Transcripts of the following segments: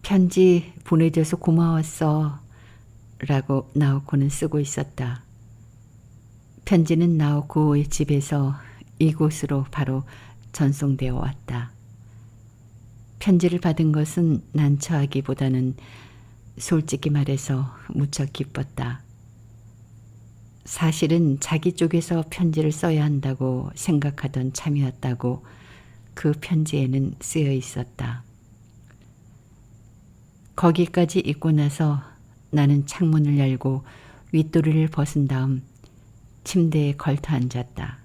편지 보내줘서 고마웠어 라고 나오코는 쓰고 있었다. 편지는 나오코의 집에서 이곳으로 바로 전송되어 왔다. 편지를 받은 것은 난처하기보다는 솔직히 말해서 무척 기뻤다. 사실은 자기 쪽에서 편지를 써야 한다고 생각하던 참이었다고 그 편지에는 쓰여 있었다. 거기까지 읽고 나서 나는 창문을 열고 윗도리를 벗은 다음 침대에 걸터 앉았다.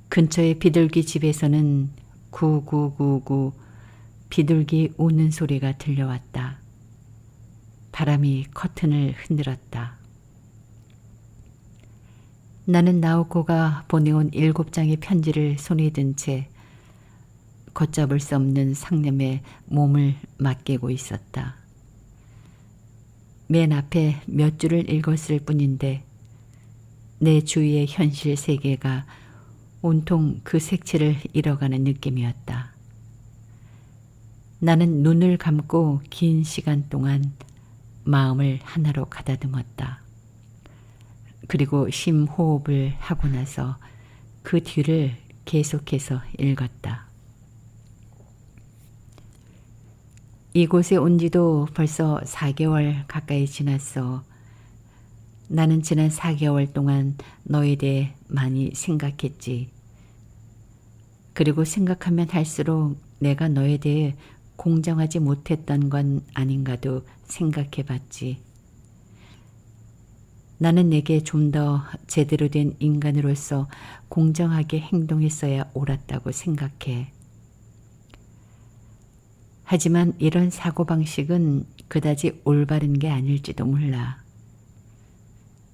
근처의 비둘기 집에서는 구구구구 비둘기 우는 소리가 들려왔다. 바람이 커튼을 흔들었다. 나는 나오코가 보내온 7장의 편지를 손에 든 채 걷잡을 수 없는 상념에 몸을 맡기고 있었다. 맨 앞에 몇 줄을 읽었을 뿐인데 내 주위의 현실 세계가 온통 그 색채를 잃어가는 느낌이었다. 나는 눈을 감고 긴 시간 동안 마음을 하나로 가다듬었다. 그리고 심호흡을 하고 나서 그 뒤를 계속해서 읽었다. 이곳에 온 지도 벌써 4개월 가까이 지났어. 나는 지난 4개월 동안 너에 대해 많이 생각했지. 그리고 생각하면 할수록 내가 너에 대해 공정하지 못했던 건 아닌가도 생각해 봤지. 나는 내게 좀 더 제대로 된 인간으로서 공정하게 행동했어야 옳았다고 생각해. 하지만 이런 사고방식은 그다지 올바른 게 아닐지도 몰라.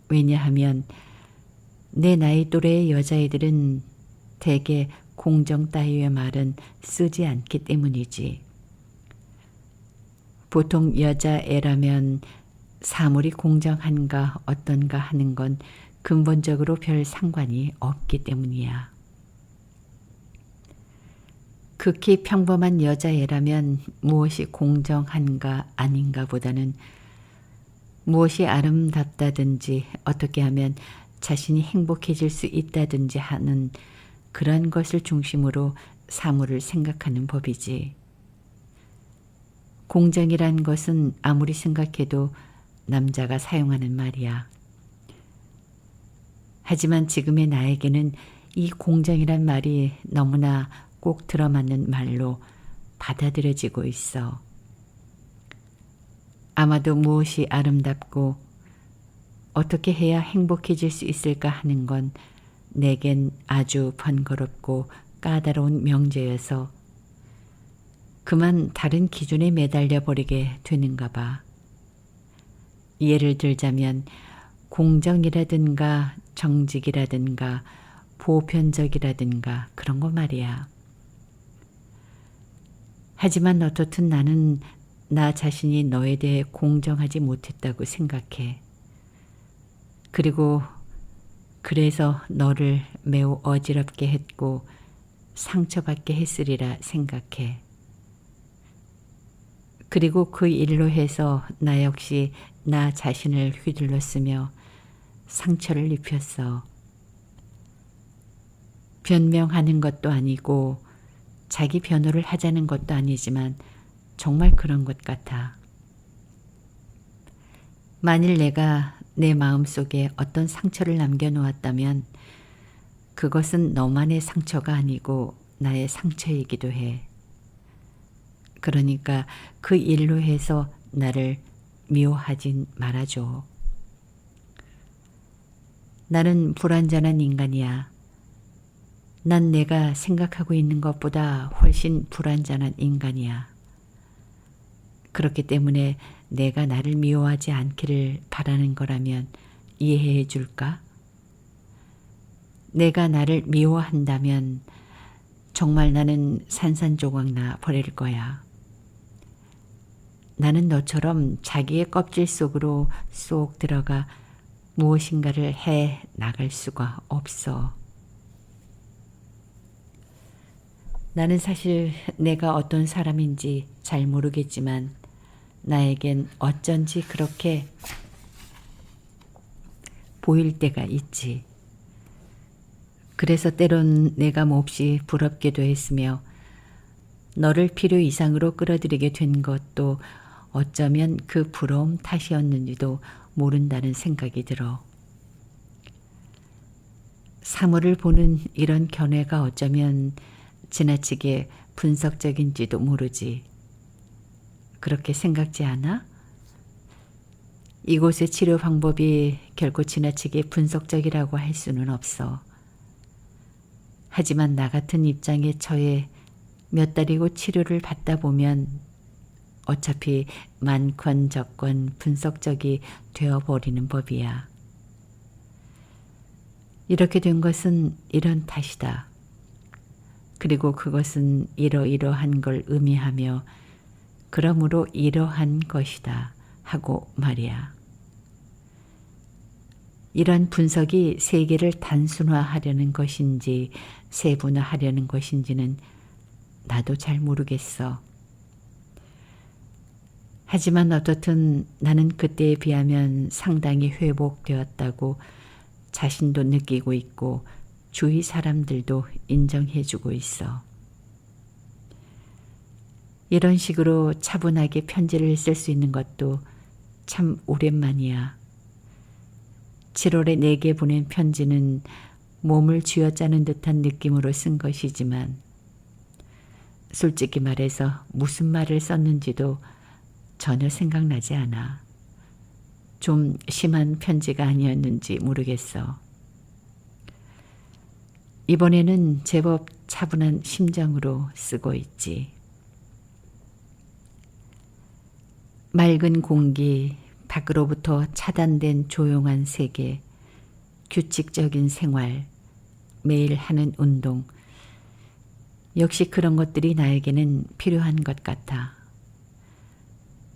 왜냐하면 내 나이 또래의 여자애들은 대개 공정 따위의 말은 쓰지 않기 때문이지. 보통 여자애라면 사물이 공정한가 어떤가 하는 건 근본적으로 별 상관이 없기 때문이야. 극히 평범한 여자애라면 무엇이 공정한가 아닌가 보다는 무엇이 아름답다든지 어떻게 하면 자신이 행복해질 수 있다든지 하는 그런 것을 중심으로 사물을 생각하는 법이지. 공정이란 것은 아무리 생각해도 남자가 사용하는 말이야. 하지만 지금의 나에게는 이 공정이란 말이 너무나 꼭 들어맞는 말로 받아들여지고 있어. 아마도 무엇이 아름답고 어떻게 해야 행복해질 수 있을까 하는 건 내겐 아주 번거롭고 까다로운 명제여서 그만 다른 기준에 매달려 버리게 되는가 봐. 예를 들자면 공정이라든가 정직이라든가 보편적이라든가 그런 거 말이야. 하지만 어떻든 나는 나 자신이 너에 대해 공정하지 못했다고 생각해. 그리고 그래서 너를 매우 어지럽게 했고 상처받게 했으리라 생각해. 그리고 그 일로 해서 나 역시 나 자신을 휘둘렀으며 상처를 입혔어. 변명하는 것도 아니고 자기 변호를 하자는 것도 아니지만 정말 그런 것 같아. 만일 내가 내 마음속에 어떤 상처를 남겨놓았다면 그것은 너만의 상처가 아니고 나의 상처이기도 해. 그러니까 그 일로 해서 나를 미워하진 말아줘. 나는 불완전한 인간이야. 난 내가 생각하고 있는 것보다 훨씬 불완전한 인간이야. 그렇기 때문에 내가 나를 미워하지 않기를 바라는 거라면 이해해 줄까? 내가 나를 미워한다면 정말 나는 산산조각나 버릴 거야. 나는 너처럼 자기의 껍질 속으로 쏙 들어가 무엇인가를 해 나갈 수가 없어. 나는 사실 내가 어떤 사람인지 잘 모르겠지만 나에겐 어쩐지 그렇게 보일 때가 있지. 그래서 때론 내가 몹시 부럽기도 했으며 너를 필요 이상으로 끌어들이게 된 것도 어쩌면 그 부러움 탓이었는지도 모른다는 생각이 들어. 사물을 보는 이런 견해가 어쩌면 지나치게 분석적인지도 모르지. 그렇게 생각지 않아? 이곳의 치료 방법이 결코 지나치게 분석적이라고 할 수는 없어. 하지만 나 같은 입장에 처해 몇 달이고 치료를 받다 보면 어차피 많건 적건 분석적이 되어버리는 법이야. 이렇게 된 것은 이런 탓이다. 그리고 그것은 이러이러한 걸 의미하며 그러므로 이러한 것이다 하고 말이야. 이런 분석이 세계를 단순화하려는 것인지 세분화하려는 것인지는 나도 잘 모르겠어. 하지만 어떻든 나는 그때에 비하면 상당히 회복되었다고 자신도 느끼고 있고 주위 사람들도 인정해주고 있어. 이런 식으로 차분하게 편지를 쓸 수 있는 것도 참 오랜만이야. 7월에 내게 보낸 편지는 몸을 쥐어짜는 듯한 느낌으로 쓴 것이지만 솔직히 말해서 무슨 말을 썼는지도 전혀 생각나지 않아. 좀 심한 편지가 아니었는지 모르겠어. 이번에는 제법 차분한 심정으로 쓰고 있지. 맑은 공기, 밖으로부터 차단된 조용한 세계, 규칙적인 생활, 매일 하는 운동. 역시 그런 것들이 나에게는 필요한 것 같아.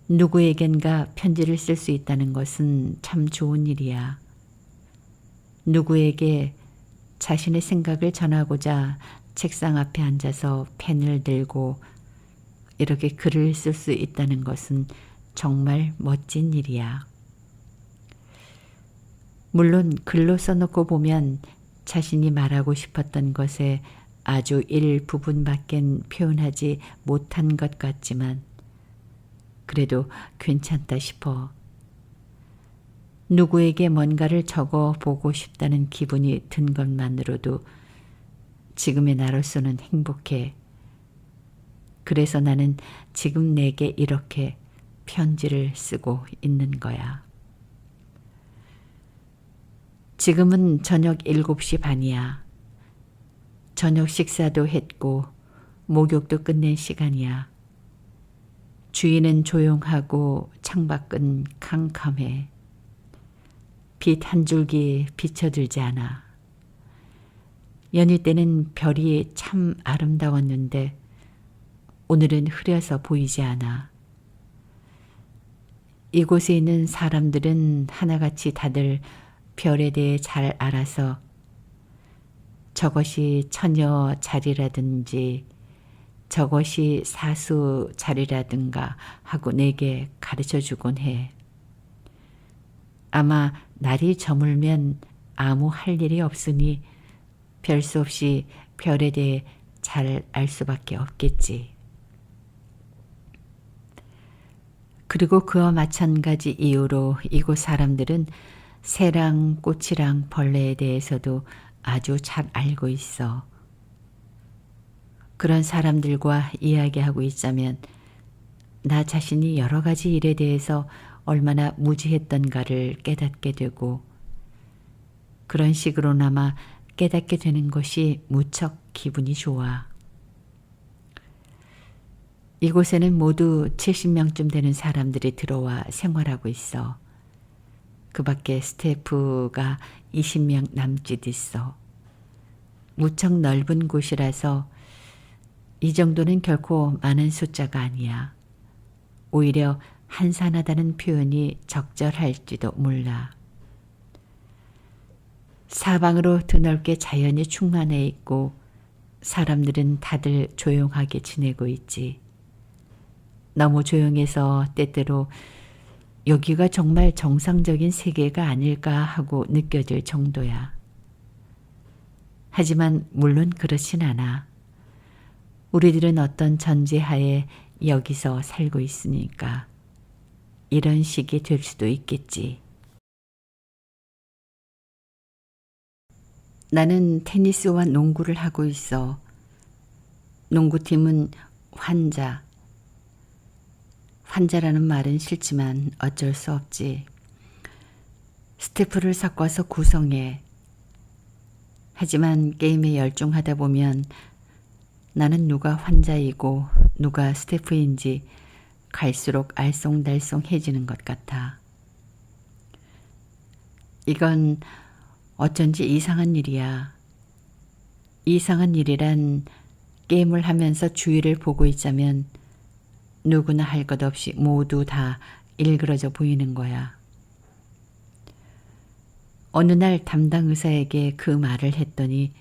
누구에겐가 편지를 쓸 수 있다는 것은 참 좋은 일이야. 누구에게 자신의 생각을 전하고자 책상 앞에 앉아서 펜을 들고 이렇게 글을 쓸 수 있다는 것은 정말 멋진 일이야. 물론 글로 써놓고 보면 자신이 말하고 싶었던 것에 아주 일부분밖엔 표현하지 못한 것 같지만 그래도 괜찮다 싶어. 누구에게 뭔가를 적어 보고 싶다는 기분이 든 것만으로도 지금의 나로서는 행복해. 그래서 나는 지금 내게 이렇게 편지를 쓰고 있는 거야. 지금은 저녁 7시 반이야. 저녁 식사도 했고 목욕도 끝낸 시간이야. 주위는 조용하고 창밖은 캄캄해. 빛 한 줄기 비쳐들지 않아. 연휴 때는 별이 참 아름다웠는데 오늘은 흐려서 보이지 않아. 이곳에 있는 사람들은 하나같이 다들 별에 대해 잘 알아서 저것이 처녀 자리라든지 저것이 사수 자리라든가 하고 내게 가르쳐주곤 해. 아마 날이 저물면 아무 할 일이 없으니 별 수 없이 별에 대해 잘 알 수밖에 없겠지. 그리고 그와 마찬가지 이유로 이곳 사람들은 새랑 꽃이랑 벌레에 대해서도 아주 잘 알고 있어. 그런 사람들과 이야기하고 있자면 나 자신이 여러 가지 일에 대해서 얼마나 무지했던가를 깨닫게 되고 그런 식으로나마 깨닫게 되는 것이 무척 기분이 좋아. 이곳에는 모두 70명쯤 되는 사람들이 들어와 생활하고 있어. 그 밖에 스태프가 20명 남짓 있어. 무척 넓은 곳이라서 이 정도는 결코 많은 숫자가 아니야. 오히려 한산하다는 표현이 적절할지도 몰라. 사방으로 드넓게 자연이 충만해 있고 사람들은 다들 조용하게 지내고 있지. 너무 조용해서 때때로 여기가 정말 정상적인 세계가 아닐까 하고 느껴질 정도야. 하지만 물론 그렇진 않아. 우리들은 어떤 전제하에 여기서 살고 있으니까 이런 식이 될 수도 있겠지. 나는 테니스와 농구를 하고 있어. 농구팀은 환자라는 말은 싫지만 어쩔 수 없지. 스태프를 섞어서 구성해. 하지만 게임에 열중하다 보면 나는 누가 환자이고 누가 스태프인지 갈수록 알쏭달쏭해지는 것 같아. 이건 어쩐지 이상한 일이야. 이상한 일이란 게임을 하면서 주위를 보고 있자면 누구나 할 것 없이 모두 다 일그러져 보이는 거야. 어느 날 담당 의사에게 그 말을 했더니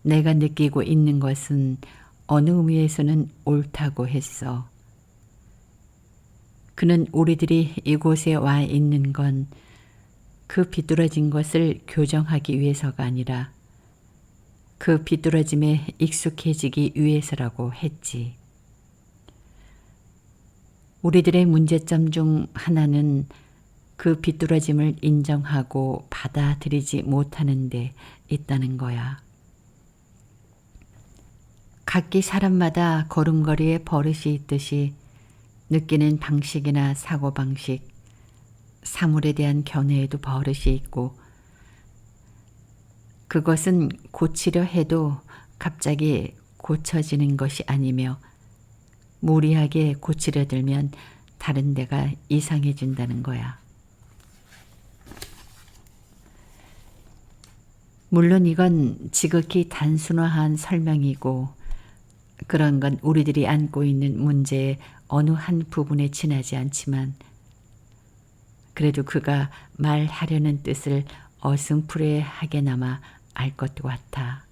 내가 느끼고 있는 것은 어느 의미에서는 옳다고 했어. 그는 우리들이 이곳에 와 있는 건 그 비뚤어진 것을 교정하기 위해서가 아니라 그 비뚤어짐에 익숙해지기 위해서라고 했지. 우리들의 문제점 중 하나는 그 비뚤어짐을 인정하고 받아들이지 못하는 데 있다는 거야. 각기 사람마다 걸음걸이에 버릇이 있듯이 느끼는 방식이나 사고방식, 사물에 대한 견해에도 버릇이 있고 그것은 고치려 해도 갑자기 고쳐지는 것이 아니며 무리하게 고치려 들면 다른 데가 이상해진다는 거야. 물론 이건 지극히 단순화한 설명이고 그런 건 우리들이 안고 있는 문제의 어느 한 부분에 지나지 않지만 그래도 그가 말하려는 뜻을 어슴푸레하게나마 알 것도 같아.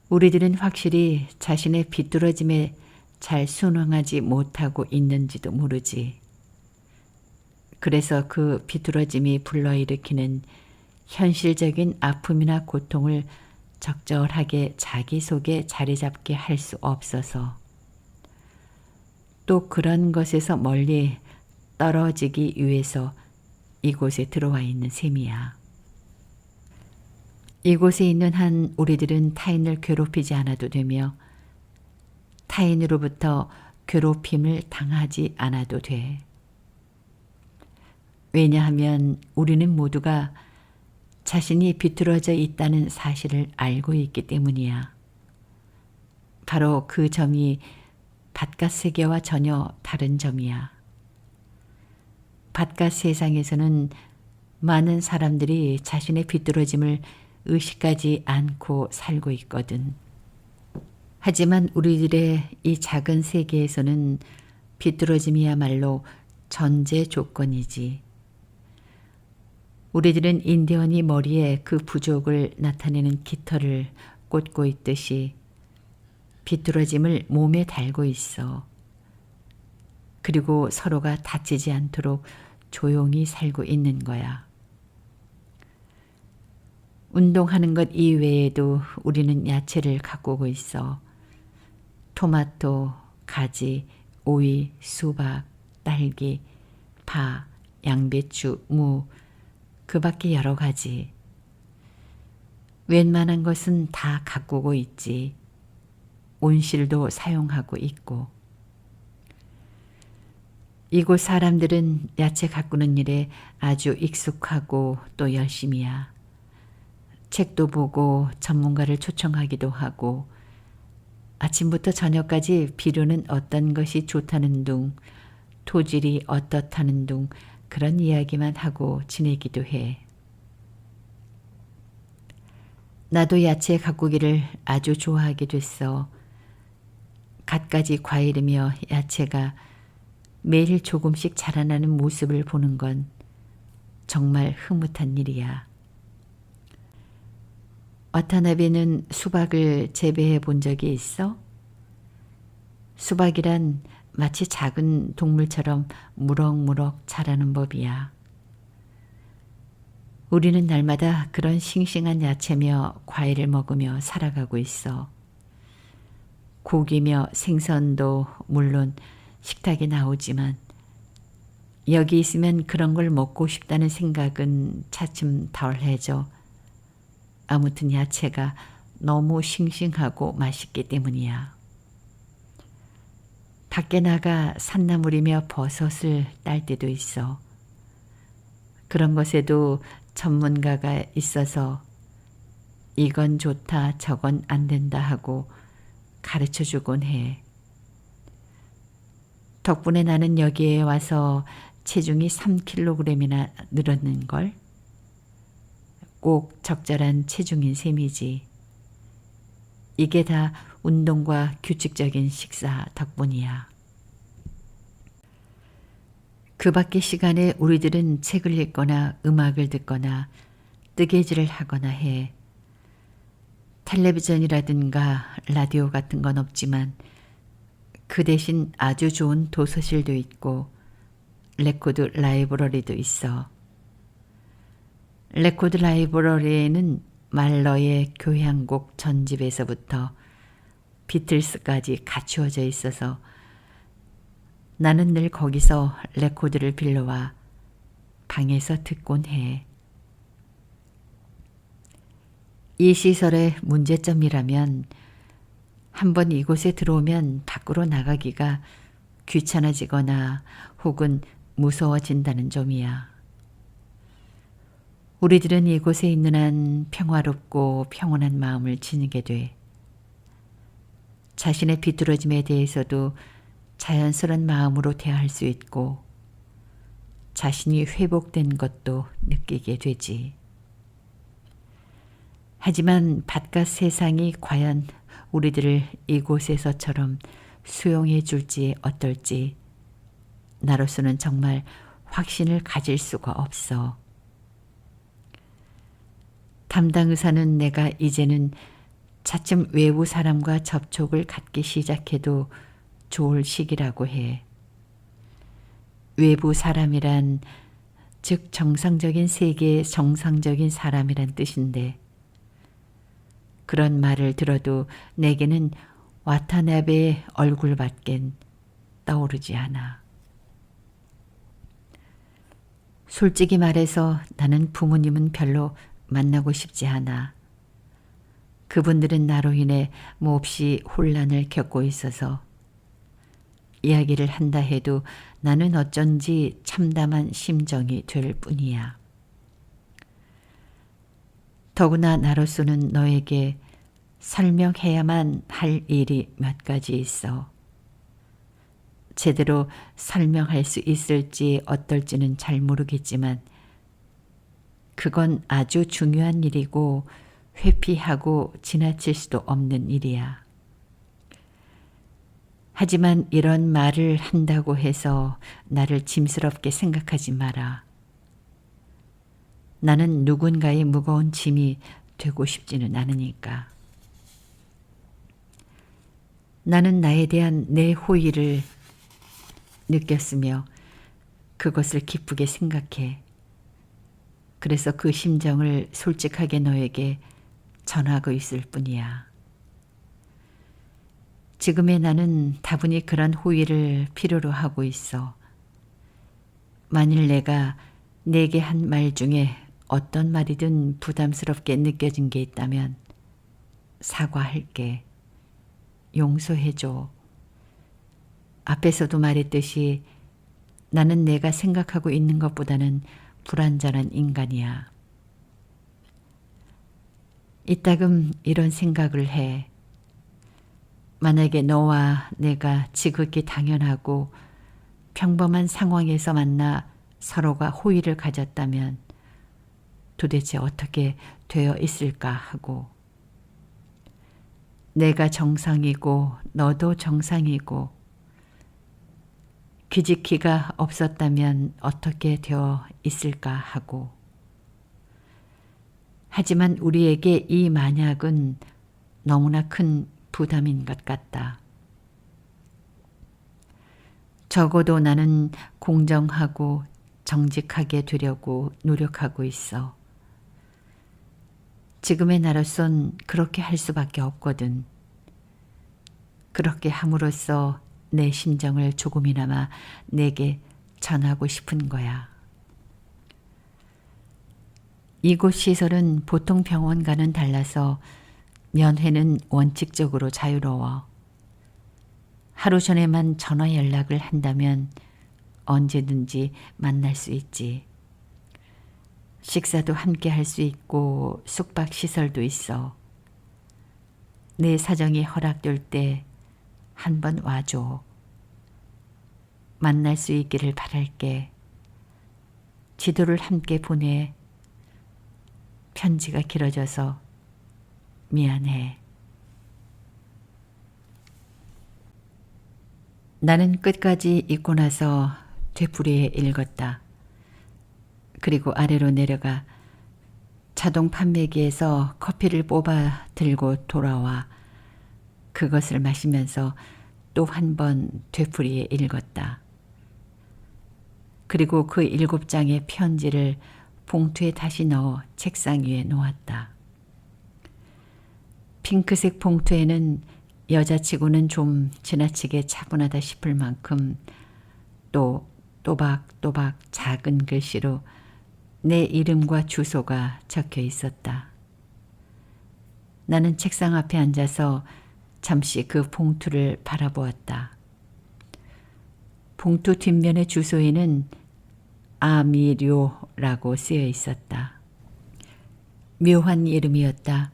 우리들은 확실히 자신의 비뚤어짐에 잘 순응하지 못하고 있는지도 모르지. 그래서 그 비뚤어짐이 불러일으키는 현실적인 아픔이나 고통을 적절하게 자기 속에 자리 잡게 할 수 없어서 또 그런 것에서 멀리 떨어지기 위해서 이곳에 들어와 있는 셈이야. 이곳에 있는 한 우리들은 타인을 괴롭히지 않아도 되며 타인으로부터 괴롭힘을 당하지 않아도 돼. 왜냐하면 우리는 모두가 자신이 비뚤어져 있다는 사실을 알고 있기 때문이야. 바로 그 점이 바깥 세계와 전혀 다른 점이야. 바깥 세상에서는 많은 사람들이 자신의 비뚤어짐을 의식하지 않고 살고 있거든. 하지만 우리들의 이 작은 세계에서는 비뚤어짐이야말로 전제 조건이지. 우리들은 인디언이 머리에 그 부족을 나타내는 깃털을 꽂고 있듯이 비뚤어짐을 몸에 달고 있어. 그리고 서로가 다치지 않도록 조용히 살고 있는 거야. 운동하는 것 이외에도 우리는 야채를 가꾸고 있어. 토마토, 가지, 오이, 수박, 딸기, 파, 양배추, 무, 그 밖에 여러 가지. 웬만한 것은 다 가꾸고 있지. 온실도 사용하고 있고. 이곳 사람들은 야채 가꾸는 일에 아주 익숙하고 또 열심이야. 책도 보고 전문가를 초청하기도 하고 아침부터 저녁까지 비료는 어떤 것이 좋다는 둥, 토질이 어떻다는 둥 그런 이야기만 하고 지내기도 해. 나도 야채 가꾸기를 아주 좋아하게 됐어. 갖가지 과일이며 야채가 매일 조금씩 자라나는 모습을 보는 건 정말 흐뭇한 일이야. 와타나베는 수박을 재배해 본 적이 있어? 수박이란 마치 작은 동물처럼 무럭무럭 자라는 법이야. 우리는 날마다 그런 싱싱한 야채며 과일을 먹으며 살아가고 있어. 고기며 생선도 물론 식탁에 나오지만 여기 있으면 그런 걸 먹고 싶다는 생각은 차츰 덜해져. 아무튼 야채가 너무 싱싱하고 맛있기 때문이야. 밖에 나가 산나물이며 버섯을 딸 때도 있어. 그런 것에도 전문가가 있어서 이건 좋다 저건 안 된다 하고 가르쳐 주곤 해. 덕분에 나는 여기에 와서 체중이 3kg이나 늘었는걸. 꼭 적절한 체중인 셈이지. 이게 다 운동과 규칙적인 식사 덕분이야. 그 밖의 시간에 우리들은 책을 읽거나 음악을 듣거나 뜨개질을 하거나 해. 텔레비전이라든가 라디오 같은 건 없지만 그 대신 아주 좋은 도서실도 있고 레코드 라이브러리도 있어. 레코드 라이브러리에는 말러의 교향곡 전집에서부터 비틀스까지 갖추어져 있어서 나는 늘 거기서 레코드를 빌려와 방에서 듣곤 해. 이 시설의 문제점이라면 한번 이곳에 들어오면 밖으로 나가기가 귀찮아지거나 혹은 무서워진다는 점이야. 우리들은 이곳에 있는 한 평화롭고 평온한 마음을 지니게 돼. 자신의 비뚤어짐에 대해서도 자연스러운 마음으로 대할 수 있고 자신이 회복된 것도 느끼게 되지. 하지만 바깥 세상이 과연 우리들을 이곳에서처럼 수용해 줄지 어떨지 나로서는 정말 확신을 가질 수가 없어. 담당 의사는 내가 이제는 차츰 외부 사람과 접촉을 갖기 시작해도 좋을 시기라고 해. 외부 사람이란 즉 정상적인 세계의 정상적인 사람이란 뜻인데 그런 말을 들어도 내게는 와타나베의 얼굴밖엔 떠오르지 않아. 솔직히 말해서 나는 부모님은 별로 만나고 싶지 않아. 그분들은 나로 인해 몹시 혼란을 겪고 있어서 이야기를 한다 해도 나는 어쩐지 참담한 심정이 될 뿐이야. 더구나 나로서는 너에게 설명해야만 할 일이 몇 가지 있어. 제대로 설명할 수 있을지 어떨지는 잘 모르겠지만 그건 아주 중요한 일이고 회피하고 지나칠 수도 없는 일이야. 하지만 이런 말을 한다고 해서 나를 짐스럽게 생각하지 마라. 나는 누군가의 무거운 짐이 되고 싶지는 않으니까. 나는 나에 대한 내 호의를 느꼈으며 그것을 기쁘게 생각해. 그래서 그 심정을 솔직하게 너에게 전하고 있을 뿐이야. 지금의 나는 다분히 그런 호의를 필요로 하고 있어. 만일 내가 내게 한 말 중에 어떤 말이든 부담스럽게 느껴진 게 있다면 사과할게. 용서해줘. 앞에서도 말했듯이 나는 내가 생각하고 있는 것보다는 불완전한 인간이야. 이따금 이런 생각을 해. 만약에 너와 내가 지극히 당연하고 평범한 상황에서 만나 서로가 호의를 가졌다면 도대체 어떻게 되어 있을까 하고, 내가 정상이고 너도 정상이고 기지키가 없었다면 어떻게 되어 있을까 하고, 하지만 우리에게 이 만약은 너무나 큰 부담인 것 같다. 적어도 나는 공정하고 정직하게 되려고 노력하고 있어. 지금의 나로선 그렇게 할 수밖에 없거든. 그렇게 함으로써 내 심정을 조금이나마 내게 전하고 싶은 거야. 이곳 시설은 보통 병원과는 달라서 면회는 원칙적으로 자유로워. 하루 전에만 전화 연락을 한다면 언제든지 만날 수 있지. 식사도 함께 할 수 있고 숙박 시설도 있어. 내 사정이 허락될 때 한번 와줘. 만날 수 있기를 바랄게. 지도를 함께 보내. 편지가 길어져서 미안해. 나는 끝까지 읽고 나서 되풀이해 읽었다. 그리고 아래로 내려가 자동 판매기에서 커피를 뽑아 들고 돌아와 그것을 마시면서 또 한 번 되풀이해 읽었다. 그리고 그 7장의 편지를 봉투에 다시 넣어 책상 위에 놓았다. 핑크색 봉투에는 여자치고는 좀 지나치게 차분하다 싶을 만큼 또 또박또박 작은 글씨로 내 이름과 주소가 적혀 있었다. 나는 책상 앞에 앉아서 잠시 그 봉투를 바라보았다. 봉투 뒷면의 주소에는 아미료라고 쓰여 있었다. 묘한 이름이었다.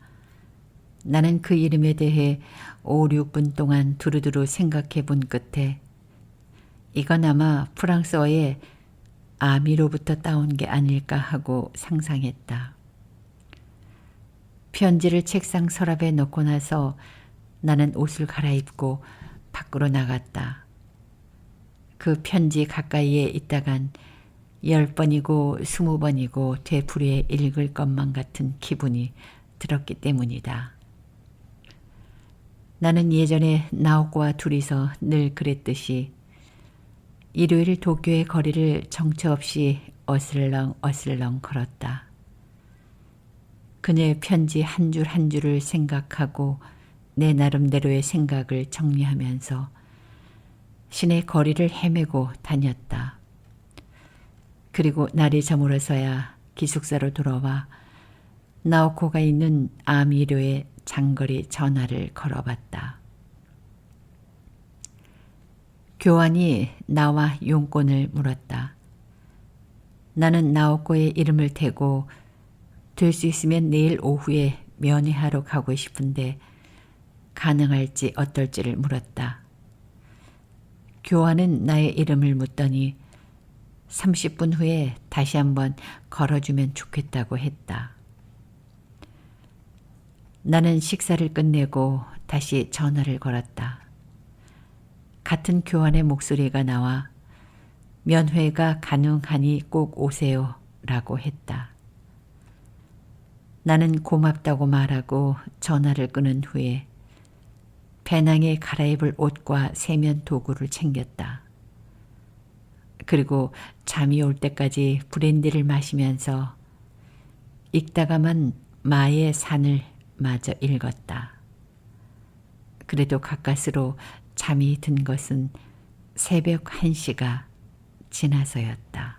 나는 그 이름에 대해 5, 6분 동안 두루두루 생각해 본 끝에 이건 아마 프랑스어의 아미로부터 따온 게 아닐까 하고 상상했다. 편지를 책상 서랍에 넣고 나서 나는 옷을 갈아입고 밖으로 나갔다. 그 편지 가까이에 있다간 10번이고 20번이고 되풀이해 읽을 것만 같은 기분이 들었기 때문이다. 나는 예전에 나옥과 둘이서 늘 그랬듯이 일요일 도쿄의 거리를 정처 없이 어슬렁 걸었다. 그녀의 편지 한 줄 한 줄을 생각하고 내 나름대로의 생각을 정리하면서 시내 거리를 헤매고 다녔다. 그리고 날이 저물어서야 기숙사로 돌아와 나오코가 있는 아미료에 장거리 전화를 걸어봤다. 교환이 나와 용건을 물었다. 나는 나오코의 이름을 대고 될 수 있으면 내일 오후에 면회하러 가고 싶은데 가능할지 어떨지를 물었다. 교환은 나의 이름을 묻더니 30분 후에 다시 한번 걸어주면 좋겠다고 했다. 나는 식사를 끝내고 다시 전화를 걸었다. 같은 교환의 목소리가 나와 면회가 가능하니 꼭 오세요 라고 했다. 나는 고맙다고 말하고 전화를 끊은 후에 배낭에 갈아입을 옷과 세면 도구를 챙겼다. 그리고 잠이 올 때까지 브랜디를 마시면서 읽다가만 마의 산을 마저 읽었다. 그래도 가까스로 잠이 든 것은 새벽 1시가 지나서였다.